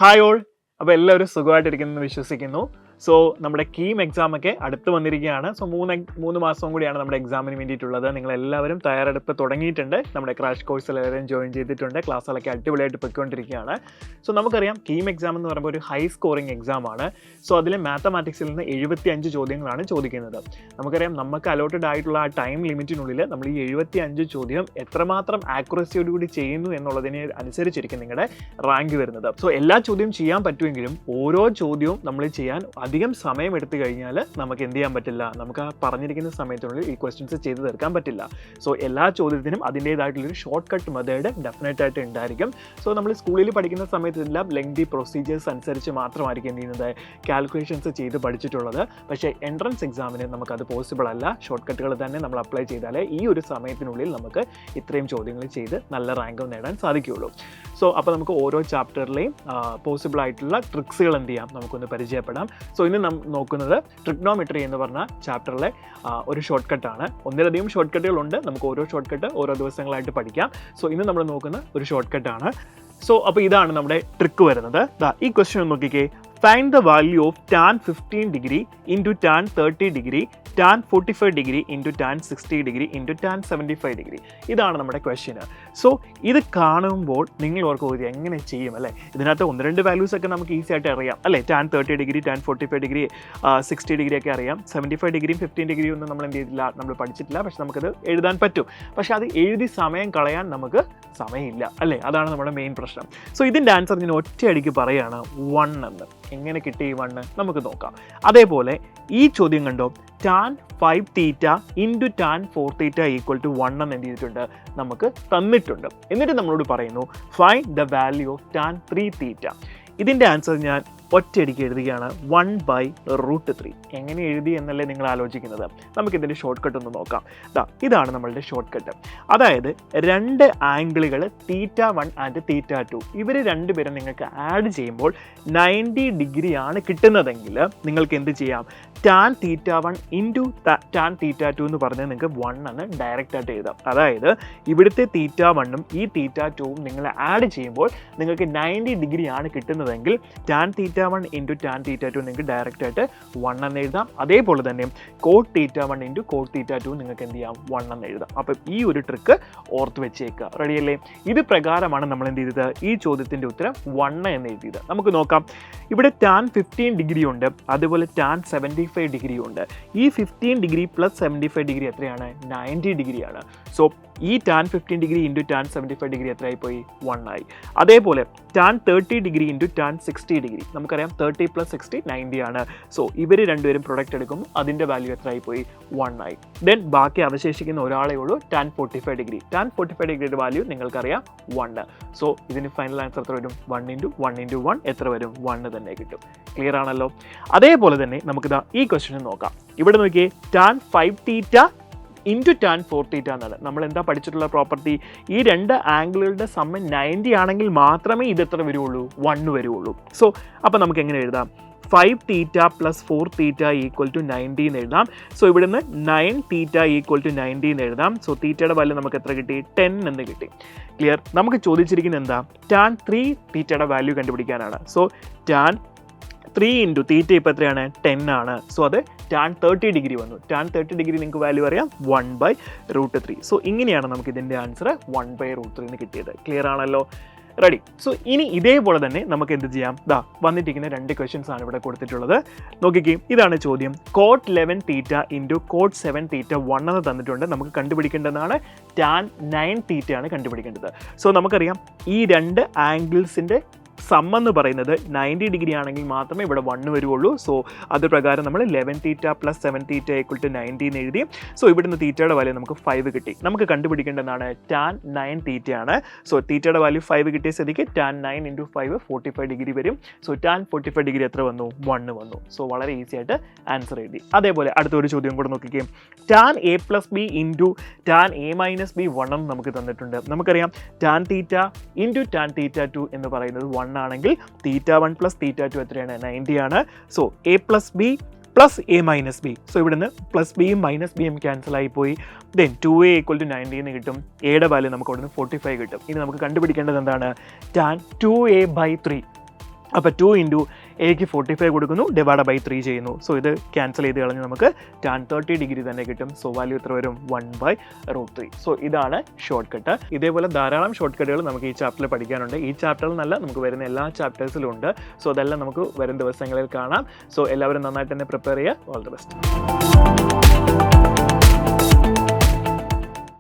Hi all. അപ്പോൾ എല്ലാവരും സുഖമായിട്ടിരിക്കുന്നെന്ന് വിശ്വസിക്കുന്നു. സോ നമ്മുടെ കീം എക്സാമൊക്കെ അടുത്ത് വന്നിരിക്കുകയാണ്. സോ മൂന്ന് മാസം കൂടിയാണ് നമ്മുടെ എക്സാമിന് വേണ്ടിയിട്ടുള്ളത്. നിങ്ങളെല്ലാവരും തയ്യാറെടുപ്പ് തുടങ്ങിയിട്ടുണ്ട്. നമ്മുടെ ക്രാഷ് കോഴ്സിൽ എല്ലാവരും ജോയിൻ ചെയ്തിട്ടുണ്ട്. ക്ലാസ്സുകളൊക്കെ അടിപൊളിയായിട്ട് പോയിക്കൊണ്ടിരിക്കുകയാണ്. സോ നമുക്കറിയാം കീം എക്സാം എന്ന് പറയുമ്പോൾ ഒരു ഹൈ സ്കോറിംഗ് എക്സാമാണ്. സോ അതിൽ മാത്തമാറ്റിക്സിൽ നിന്ന് 75 ചോദ്യങ്ങളാണ് ചോദിക്കുന്നത്. നമുക്കറിയാം നമുക്ക് അലോട്ടഡ് ആയിട്ടുള്ള ആ ടൈം ലിമിറ്റിനുള്ളിൽ നമ്മൾ ഈ 75 ചോദ്യം എത്രമാത്രം ആക്യുറസിയോടുകൂടി ചെയ്യുന്നു എന്നുള്ളതിനെ അനുസരിച്ചിരിക്കും നിങ്ങളുടെ റാങ്ക് വരുന്നത്. സോ എല്ലാ ചോദ്യവും ചെയ്യാൻ പറ്റുമെങ്കിലും ഓരോ ചോദ്യവും നമ്മൾ ചെയ്യാൻ അധികം സമയം എടുത്തു കഴിഞ്ഞാൽ നമുക്ക് എന്ത് ചെയ്യാൻ പറ്റില്ല, നമുക്ക് ആ പറഞ്ഞിരിക്കുന്ന സമയത്തിനുള്ളിൽ ഈ ക്വസ്റ്റ്യൻസ് ചെയ്ത് തീർക്കാൻ പറ്റില്ല. സോ എല്ലാ ചോദ്യത്തിനും അതിൻ്റേതായിട്ടുള്ളൊരു ഷോർട്ട് കട്ട് മെത്തേഡ് ഡെഫിനറ്റ് ആയിട്ട് ഉണ്ടായിരിക്കും. സോ നമ്മൾ സ്കൂളിൽ പഠിക്കുന്ന സമയത്തെല്ലാം ലെങ്തി പ്രൊസീജിയേഴ്സ് അനുസരിച്ച് മാത്രമായിരിക്കും എന്ത് ചെയ്യുന്നത്, കാൽക്കുലേഷൻസ് ചെയ്ത് പഠിച്ചിട്ടുള്ളത്. പക്ഷേ എൻട്രൻസ് എക്സാമിന് നമുക്കത് പോസിബിൾ അല്ല. ഷോർട്ട് കട്ടുകൾ തന്നെ നമ്മൾ അപ്ലൈ ചെയ്താലേ ഈ ഒരു സമയത്തിനുള്ളിൽ നമുക്ക് ഇത്രയും ചോദ്യങ്ങൾ ചെയ്ത് നല്ല റാങ്ക് നേടാൻ സാധിക്കുകയുള്ളൂ. സോ അപ്പോൾ നമുക്ക് ഓരോ ചാപ്റ്ററിലെയും പോസിബിൾ ആയിട്ടുള്ള ട്രിക്സുകൾ എന്ത് ചെയ്യാം, നമുക്കൊന്ന് പരിചയപ്പെടാം. സോ ഇന്ന് നോക്കുന്നത് ട്രിഗ്നോമെട്രി എന്ന് പറഞ്ഞ ചാപ്റ്ററിലെ ഒരു ഷോർട്ട് കട്ടാണ്. ഒന്നിലധികം ഷോർട്ട് കട്ടുകളുണ്ട്. നമുക്ക് ഓരോ ഷോർട്ട് കട്ട് ഓരോ ദിവസങ്ങളായിട്ട് പഠിക്കാം. സോ ഇന്ന് നമ്മൾ നോക്കുന്ന ഒരു ഷോർട്ട് കട്ടാണ്. സോ അപ്പോൾ ഇതാണ് നമ്മുടെ ട്രിക്ക് വരുന്നത്. ഈ ക്വസ്റ്റ്യൻ നോക്കിക്കേ. Find the value of tan 15 degree into tan 30 degree, tan 45 degree into tan 60 degree into tan 75 degree. ഇതാണ് നമ്മുടെ ക്വസ്റ്റ്യന്. സോ ഇത് കാണുമ്പോൾ നിങ്ങൾ ഓർക്കുക എങ്ങനെ ചെയ്യും അല്ലേ. ഇതിനകത്ത് 1-2 വാല്യൂസ് ഒക്കെ നമുക്ക് ഈസി ആയിട്ട് അറിയാം അല്ലേ. tan 30 degree, tan 45 degree, 60 degree ഒക്കെ അറിയാം. 75 ഡിഗ്രിയും 15 ഡിഗ്രിയും ഒന്നും നമ്മൾ എന്ത് ചെയ്തില്ല, നമ്മൾ പഠിച്ചിട്ടില്ല. പക്ഷെ നമുക്കത് എഴുതാൻ പറ്റും. പക്ഷെ അത് എഴുതി സമയം കളയാൻ നമുക്ക് സമയമില്ല അല്ലേ. അതാണ് നമ്മുടെ മെയിൻ പ്രശ്നം. സോ ഇതിൻ്റെ ആൻസർ ഞാൻ ഒറ്റയടിക്ക് പറയുകയാണ് 1 എന്ന്. എങ്ങനെ കിട്ടി ഈ 1 നമുക്ക് നോക്കാം. അതേപോലെ ഈ ചോദ്യം കണ്ടോ, tan 5 theta into tan 4 theta equal to 1 എന്ന് എന്ത് ചെയ്തിട്ടുണ്ട്, നമുക്ക് തന്നിട്ടുണ്ട്. എന്നിട്ട് നമ്മളോട് പറയുന്നു find the value of tan 3 theta. ഇതിൻ്റെ ആൻസർ ഞാൻ ഒറ്റയടിക്ക് എഴുതുകയാണ് 1/√3. എങ്ങനെ എഴുതി എന്നല്ലേ നിങ്ങൾ ആലോചിക്കുന്നത്. നമുക്കിതിൻ്റെ ഷോർട്ട് കട്ട് ഒന്ന് നോക്കാം. ഇതാണ് നമ്മളുടെ ഷോർട്ട് കട്ട്. അതായത് 2 ആംഗിളുകൾ θ1 ആൻഡ് θ2 ഇവർ രണ്ടുപേരും നിങ്ങൾക്ക് ആഡ് ചെയ്യുമ്പോൾ 90 ഡിഗ്രിയാണ് കിട്ടുന്നതെങ്കിൽ നിങ്ങൾക്ക് എന്ത് ചെയ്യാം, tan θ1 ഇൻറ്റു tan θ2 എന്ന് പറഞ്ഞാൽ നിങ്ങൾക്ക് 1 എന്ന് ഡയറക്റ്റ് ആയിട്ട് എഴുതാം. അതായത് ഇവിടുത്തെ θ1ഉം ഈ θ2ഉം നിങ്ങൾ ആഡ് ചെയ്യുമ്പോൾ നിങ്ങൾക്ക് 90 ഡിഗ്രിയാണ് കിട്ടുന്നതെങ്കിൽ tan θ1 ഇൻറ്റു tan θ2 നിങ്ങൾക്ക് ഡയറക്റ്റ് ആയിട്ട് 1 എന്ന് എഴുതാം. അതേപോലെ തന്നെ cot θ1 ഇൻറ്റു cot θ2 നിങ്ങൾക്ക് എന്ത് ചെയ്യാം, 1 എന്ന് എഴുതാം. അപ്പം ഈ ഒരു ട്രിക്ക് ഓർത്ത് വെച്ചേക്കുക. റെഡിയല്ലേ. ഇത് പ്രകാരമാണ് നമ്മൾ എന്ത് ചെയ്തത്, ഈ ചോദ്യത്തിൻ്റെ ഉത്തരം 1 എന്ന് എഴുതിയത്. നമുക്ക് നോക്കാം. ഇവിടെ tan 15 ഡിഗ്രി ഉണ്ട്, അതുപോലെ tan 75 ഡിഗ്രി ഉണ്ട്. ഈ 15 ഡിഗ്രി പ്ലസ് 75 ഡിഗ്രി എത്രയാണ്, 90 ഡിഗ്രിയാണ്. സോ ഈ tan 15 degree into tan 75 degree എത്രയായി പോയി, 1 ആയി. അതേപോലെ tan 30 degree into tan 60 degree നമുക്കറിയാം 30 പ്ലസ് 60 90 ആണ്. സോ ഇവർ രണ്ടുപേരും പ്രൊഡക്റ്റ് എടുക്കുമ്പോൾ അതിൻ്റെ വാല്യൂ എത്രയായി പോയി, 1 ആയി. ദെൻ ബാക്കി അവശേഷിക്കുന്ന ഒരാളെ ഉള്ളൂ tan 45 ഡിഗ്രി. tan 45 ഡിഗ്രിയുടെ വാല്യൂ നിങ്ങൾക്കറിയാം 1. സോ ഇതിന് ഫൈനൽ ആൻസർ എത്ര വരും, 1 ഇൻറ്റു 1 എത്ര വരും, 1 തന്നെ കിട്ടും. ക്ലിയർ ആണല്ലോ. അതേപോലെ തന്നെ നമുക്കിതാ ഈ ക്വസ്റ്റ്യൻ നോക്കാം. ഇവിടെ നോക്കിയേ, tan 5 തീറ്റ ഇൻറ്റു tan 4 തീറ്റ എന്നാണ് നമ്മൾ എന്താ പഠിച്ചിട്ടുള്ള പ്രോപ്പർട്ടി. ഈ 2 ആംഗിളുകളുടെ സമ്മ് 90 ആണെങ്കിൽ മാത്രമേ ഇത് എത്ര വരുള്ളൂ, 1 വരുള്ളൂ. സോ അപ്പോൾ നമുക്ക് എങ്ങനെ എഴുതാം, 5 theta plus 4 theta equal to 90 എന്ന് എഴുതാം. സോ ഇവിടുന്ന് 9 തീറ്റ ഈക്വൽ ടു 90 എന്ന് എഴുതാം. സോ തീറ്റയുടെ വാല്യൂ നമുക്ക് എത്ര കിട്ടി, 10 എന്ന് കിട്ടി. ക്ലിയർ. നമുക്ക് ചോദിച്ചിരിക്കുന്നത് എന്താ, tan 3 തീറ്റയുടെ വാല്യൂ കണ്ടുപിടിക്കാനാണ്. സോ tan 3 ഇൻറ്റു തീറ്റ ഇപ്പോൾ എത്രയാണ്, 10 ആണ്. സോ അത് tan 30 ഡിഗ്രി വന്നു. tan 30 ഡിഗ്രി നിങ്ങൾക്ക് വാല്യൂ അറിയാം, 1/√3. സോ ഇങ്ങനെയാണ് നമുക്ക് ഇതിൻ്റെ ആൻസർ 1/√3 എന്ന് കിട്ടിയത്. ക്ലിയർ ആണല്ലോ. റെഡി. സോ ഇനി ഇതേപോലെ തന്നെ നമുക്ക് എന്ത് ചെയ്യാം, വന്നിട്ടിരിക്കുന്ന 2 ക്വസ്റ്റ്യൻസ് ആണ് ഇവിടെ കൊടുത്തിട്ടുള്ളത്. നോക്കിക്കേ, ഇതാണ് ചോദ്യം. cot 11 തീറ്റ ഇൻറ്റു cot 7 തീറ്റ 1 എന്ന് തന്നിട്ടുണ്ട്. നമുക്ക് കണ്ടുപിടിക്കേണ്ടതാണ് tan 9 തീറ്റയാണ് കണ്ടുപിടിക്കേണ്ടത്. സോ നമുക്കറിയാം ഈ 2 ആംഗിൾസിൻ്റെ സമ്മെന്ന് പറയുന്നത് 90 ഡിഗ്രി ആണെങ്കിൽ മാത്രമേ ഇവിടെ 1 വരുള്ളൂ. സോ അത് പ്രകാരം നമ്മൾ 11 theta plus 7 theta equal to 90 എന്ന് എഴുതി. സോ ഇവിടുന്ന് തീറ്റയുടെ വാല്യൂ നമുക്ക് 5 കിട്ടി. നമുക്ക് കണ്ടുപിടിക്കേണ്ടതാണ് tan 9 തീറ്റയാണ്. സോ തീറ്റയുടെ വാല്യൂ 5 കിട്ടിയ സ്ഥിതിക്ക് tan 9 ഇൻറ്റു 5 45 ഡിഗ്രി വരും. സോ tan 45 ഡിഗ്രി എത്ര വന്നു, 1 വന്നു. സോ വളരെ ഈസി ആയിട്ട് ആൻസർ എഴുതി. അതേപോലെ അടുത്തൊരു ചോദ്യം കൂടെ നോക്കിക്കേ. tan a plus B into tan a minus B 1 എന്ന് നമുക്ക് തന്നിട്ടുണ്ട്. നമുക്കറിയാം tan തീറ്റ ഇൻറ്റു tan θ2 എന്ന് പറയുന്നത് 1 ആണെങ്കിൽ θ1 പ്ലസ് θ2 എത്രയാണ്, 90 ആണ്. So a plus B plus A minus B. So ഇവിടുന്ന് പ്ലസ് ബിയും മൈനസ് ബിയും ക്യാൻസൽ ആയി പോയി. ദെൻ 2a ഈക്വൽ ടു 90 എന്ന് കിട്ടും. എയുടെ വാല്യൂ നമുക്ക് അവിടുന്ന് 45 കിട്ടും. ഇനി നമുക്ക് കണ്ടുപിടിക്കേണ്ടത് എന്താണ്, tan 2a/3. അപ്പോൾ 2 ഇൻറ്റു എക്ക് 45 കൊടുക്കുന്നു, ഡിവൈഡ് ബൈ 3 ചെയ്യുന്നു. സോ ഇത് ക്യാൻസൽ ചെയ്ത് കളഞ്ഞ് നമുക്ക് tan 30 ഡിഗ്രി തന്നെ കിട്ടും. സോ വാല്യൂ എത്ര വരും? 1/√3. സോ ഇതാണ് ഷോർട്ട് കട്ട്. ഇതേപോലെ ധാരാളം ഷോർട്ട് കട്ടുകൾ നമുക്ക് ഈ ചാപ്റ്ററിൽ പഠിക്കാനുണ്ട്. ഈ ചാപ്റ്ററിൽ നല്ല നമുക്ക് വരുന്ന എല്ലാ ചാപ്റ്റേഴ്സിലും ഉണ്ട്. സോ അതെല്ലാം നമുക്ക് വരും ദിവസങ്ങളിൽ കാണാം. സോ എല്ലാവരും നന്നായിട്ട് തന്നെ പ്രിപ്പയർ ചെയ്യുക. All the best.